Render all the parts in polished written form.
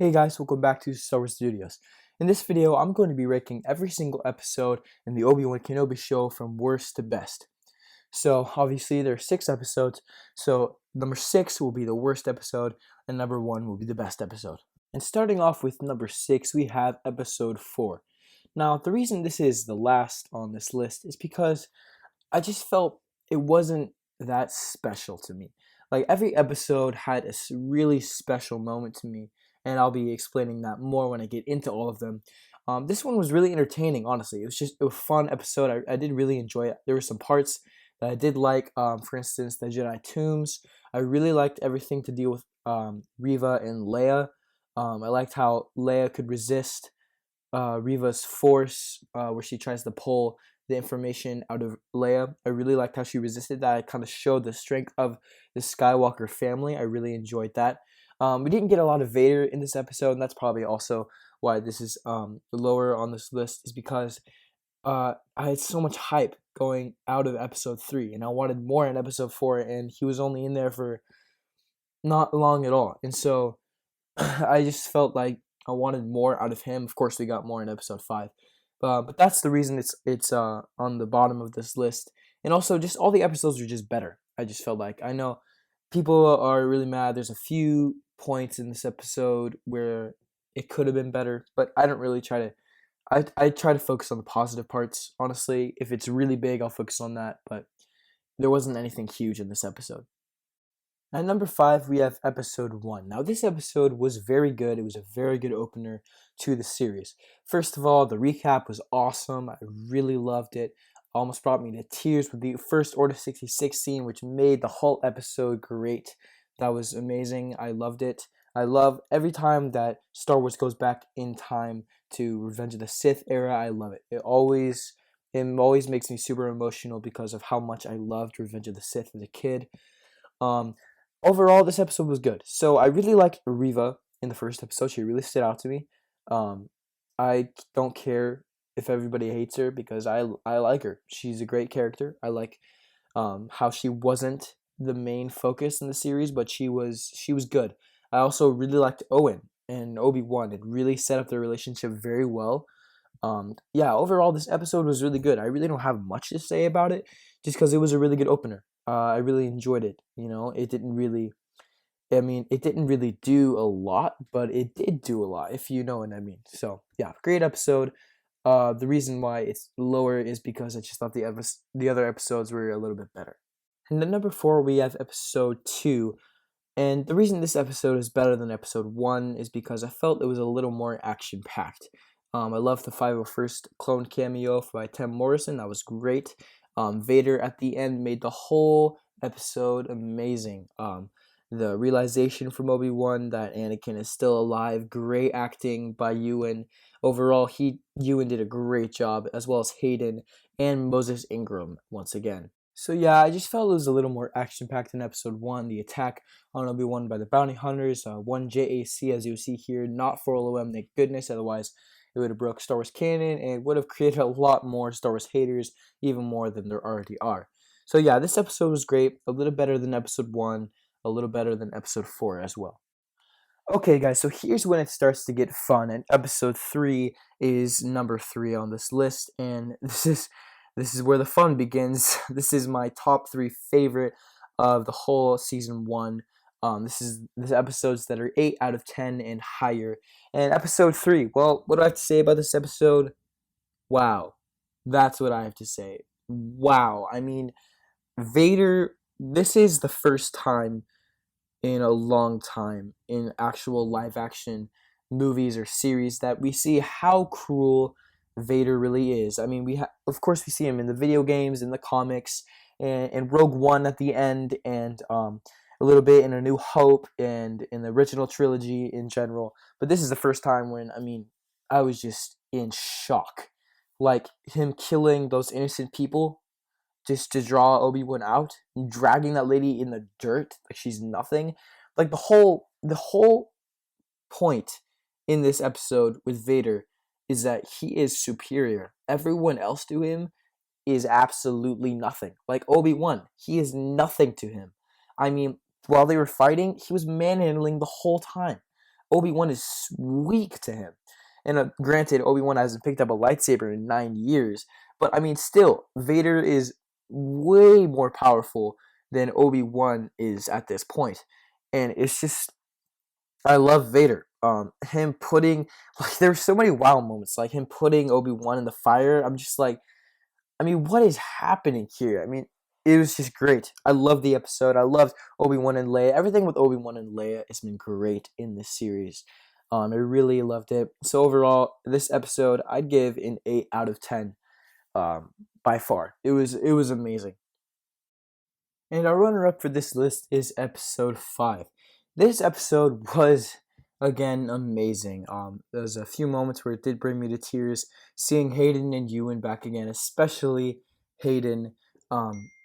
Hey guys, welcome back to Star Wars Studios. In this video, I'm going to be ranking every single episode in the Obi-Wan Kenobi show from worst to best. So obviously there are 6 episodes, so number 6 will be the worst episode, and number 1 will be the best episode. And starting off with number 6, we have episode 4. Now, the reason this is the last on this list is because I just felt it wasn't that special to me. Like, every episode had a really special moment to me, and I'll be explaining that more when I get into all of them. This one was really entertaining, honestly. It was a fun episode. I did really enjoy it. There were some parts that I did like, for instance, the Jedi tombs. I really liked everything to deal with Reva and Leia. I liked how Leia could resist Reva's force, where she tries to pull the information out of Leia. I really liked how she resisted that. It kind of showed the strength of the Skywalker family. I really enjoyed that. We didn't get a lot of Vader in this episode, and that's probably also why this is lower on this list, is because I had so much hype going out of episode 3, and I wanted more in episode 4, and he was only in there for not long at all. And so I just felt like I wanted more out of him. Of course, we got more in episode 5. But that's the reason it's on the bottom of this list. And also, just all the episodes are just better. I just felt like, I know people are really mad. There's a few points in this episode where it could have been better, but I don't really try to. I try to focus on the positive parts. Honestly, if it's really big, I'll focus on that. But there wasn't anything huge in this episode. At number 5, we have episode 1. Now, this episode was very good. It was a very good opener to the series. First of all, the recap was awesome. I really loved it. Almost brought me to tears with the first Order 66 scene, which made the whole episode great. That was amazing. I loved it. I love every time that Star Wars goes back in time to Revenge of the Sith era. I love it. It always makes me super emotional because of how much I loved Revenge of the Sith as a kid. Overall, this episode was good. So I really liked Reva in the first episode. She really stood out to me. I don't care if everybody hates her because I like her. She's a great character. I like how she wasn't the main focus in the series, but she was good. I also really liked Owen and Obi-Wan. It really set up their relationship very well. Yeah, overall, this episode was really good. I really don't have much to say about it, just because it was a really good opener. I really enjoyed it. It didn't really do a lot, but it did do a lot, if you know what I mean. So, yeah, great episode. The reason why it's lower is because I just thought the other episodes were a little bit better. And then number 4, we have episode 2. And the reason this episode is better than episode 1 is because I felt it was a little more action-packed. I loved the 501st clone cameo by Tim Morrison. That was great. Vader at the end made the whole episode amazing. The realization from Obi-Wan that Anakin is still alive, great acting by Ewan. Overall, Ewan did a great job, as well as Hayden and Moses Ingram once again. So yeah, I just felt it was a little more action-packed in episode 1. The attack on Obi-Wan by the bounty hunters, 1 JAC as you see here, not 4LOM, thank goodness, otherwise it would have broke Star Wars canon and would have created a lot more Star Wars haters, even more than there already are. So yeah, this episode was great, a little better than episode 1, a little better than episode 4 as well. Okay guys, so here's when it starts to get fun, and episode 3 is number 3 on this list, and this is where the fun begins. This is my top 3 favorite of the whole season 1. This episodes that are 8 out of 10 and higher. And episode 3, well, what do I have to say about this episode? Wow. That's what I have to say. Wow. I mean, Vader, this is the first time in a long time in actual live action movies or series that we see how cruel Vader really is. I mean, of course we see him in the video games, in the comics, and Rogue One at the end, and a little bit in A New Hope, and in the original trilogy in general. But this is the first time when, I was just in shock. Like, him killing those innocent people just to draw Obi-Wan out, dragging that lady in the dirt like she's nothing. Like, the whole point in this episode with Vader is that he is superior. Everyone else to him is absolutely nothing. Like Obi-Wan, he is nothing to him. I mean, while they were fighting, he was manhandling the whole time. Obi-Wan is weak to him. And granted, Obi-Wan hasn't picked up a lightsaber in 9 years, but I mean, still, Vader is way more powerful than Obi-Wan is at this point. And it's just, I love Vader. Him putting, like, there's so many wow moments, like him putting Obi-Wan in the fire. I'm just like, I mean, what is happening here? I mean, it was just great. I love the episode. I loved Obi-Wan and Leia. Everything with Obi-Wan and Leia has been great in this series. I really loved it. So overall, this episode I'd give an 8 out of 10. By far, it was amazing. And our runner-up for this list is episode 5. This episode was, again, amazing. There's a few moments where it did bring me to tears, seeing Hayden and Ewan back again, especially Hayden.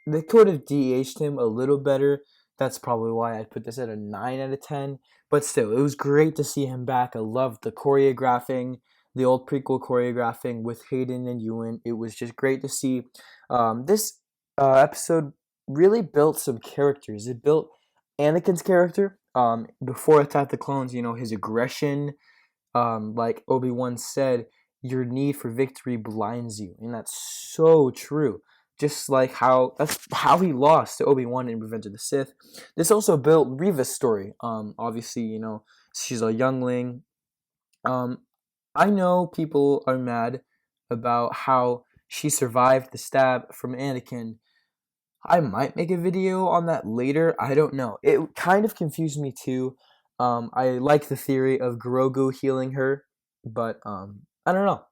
They could have de-aged him a little better. That's probably why I'd put this at a 9 out of 10. But still, it was great to see him back. I loved the choreographing, the old prequel choreographing with Hayden and Ewan. It was just great to see. This episode really built some characters. It built Anakin's character. Before Attack the Clones, his aggression, like Obi-Wan said, your need for victory blinds you, and that's so true. Just like that's how he lost to Obi-Wan in Revenge of the Sith. This also built Reva's story. Obviously, she's a youngling. I know people are mad about how she survived the stab from Anakin. I might make a video on that later. I don't know. It kind of confused me too. I like the theory of Grogu healing her, but I don't know.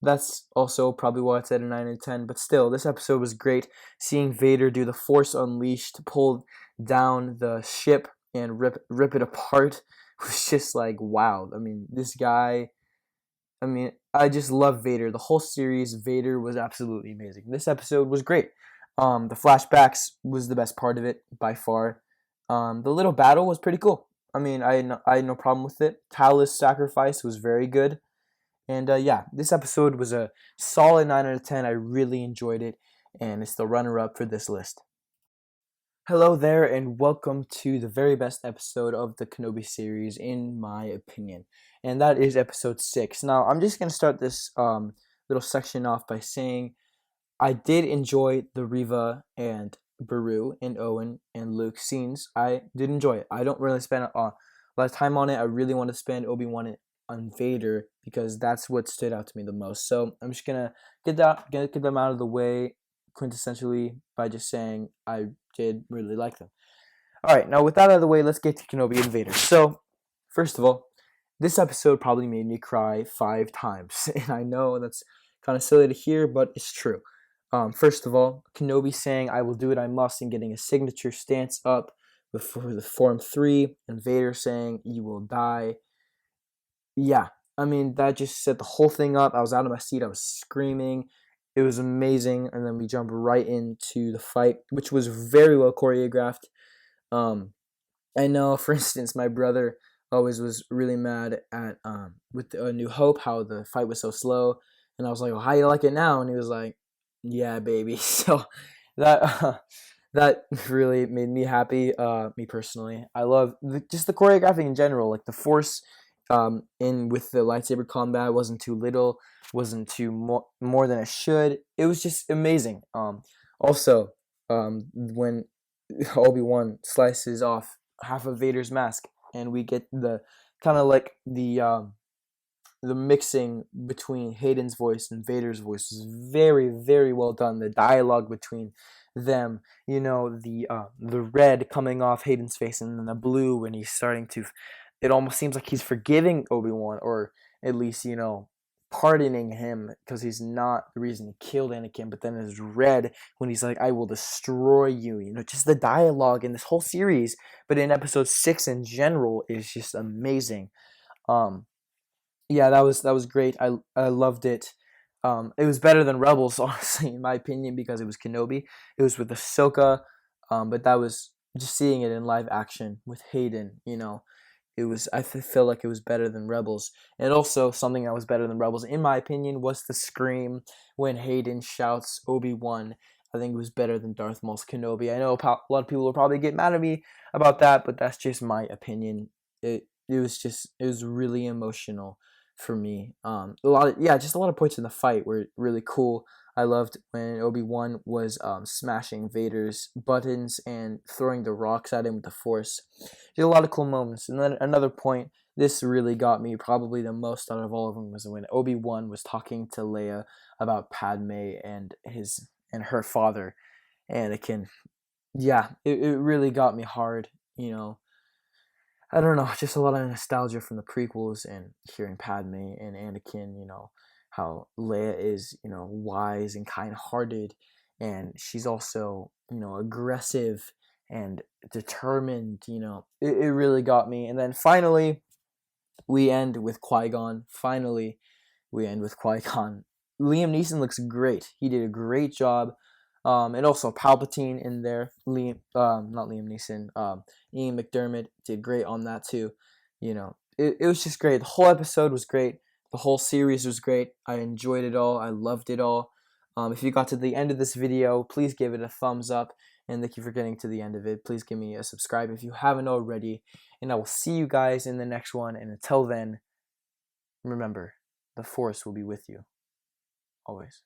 That's also probably why it's at a 9 out of 10. But still, this episode was great. Seeing Vader do the Force Unleashed, pull down the ship and rip it apart was just like, wow. I mean, this guy. I mean, I just love Vader. The whole series, Vader was absolutely amazing. This episode was great. The flashbacks was the best part of it by far. The little battle was pretty cool. I mean, I had no problem with it. Tal's sacrifice was very good. And yeah, this episode was a solid 9 out of 10. I really enjoyed it. And it's the runner-up for this list. Hello there, and welcome to the very best episode of the Kenobi series, in my opinion. And that is episode 6. Now, I'm just going to start this little section off by saying I did enjoy the Reva and Beru and Owen and Luke scenes. I did enjoy it. I don't really spend a lot of time on it. I really want to spend Obi-Wan on Vader because that's what stood out to me the most. So I'm just gonna get them out of the way quintessentially by just saying I did really like them. All right, now with that out of the way, let's get to Kenobi and Vader. So first of all, this episode probably made me cry 5 times, and I know that's kind of silly to hear, but it's true. First of all, Kenobi saying, "I will do what I must," and getting a signature stance up before the Form 3, and Vader saying, "You will die." Yeah, I mean, that just set the whole thing up. I was out of my seat. I was screaming. It was amazing. And then we jump right into the fight, which was very well choreographed. I know, for instance, my brother always was really mad at with A New Hope, how the fight was so slow. And I was like, "Well, how you like it now?" And he was like, "Yeah, baby." So that that really made me happy. Me personally, I love just the choreographing in general, like the Force. In with the lightsaber combat wasn't too little, wasn't too more than it should. It was just amazing. Also, when Obi-Wan slices off half of Vader's mask, and we get the kind of like the mixing between Hayden's voice and Vader's voice is very, very well done. The dialogue between them, the red coming off Hayden's face, and then the blue when he's starting to. It almost seems like he's forgiving Obi-Wan, or at least pardoning him because he's not the reason he killed Anakin. But then it's red when he's like, "I will destroy you." Just the dialogue in this whole series, but in episode 6 in general, is just amazing. Yeah, that was great. I loved it. It was better than Rebels, honestly, in my opinion, because it was Kenobi. It was with Ahsoka, but that was just seeing it in live action with Hayden. It was. I feel like it was better than Rebels, and also something that was better than Rebels, in my opinion, was the scream when Hayden shouts Obi-Wan. I think it was better than Darth Maul's Kenobi. I know a lot of people will probably get mad at me about that, but that's just my opinion. it was really emotional for me. Just a lot of points in the fight were really cool. I loved when Obi-Wan was smashing Vader's buttons and throwing the rocks at him with the Force. There's a lot of cool moments. And then another point, this really got me probably the most out of all of them, was when Obi-Wan was talking to Leia about Padme and her father, Anakin. Yeah, it really got me hard, you know. I don't know, just a lot of nostalgia from the prequels and hearing Padme and Anakin, how Leia is, wise and kind-hearted, and she's also, aggressive and determined, It really got me. And then finally, we end with Qui-Gon. Finally, we end with Qui-Gon. Liam Neeson looks great. He did a great job. And also Palpatine in there. Not Liam Neeson. Ian McDermott did great on that too. It was just great. The whole episode was great. The whole series was great. I enjoyed it all. I loved it all. If you got to the end of this video, please give it a thumbs up. And thank you for getting to the end of it. Please give me a subscribe if you haven't already. And I will see you guys in the next one. And until then, remember, the Force will be with you always.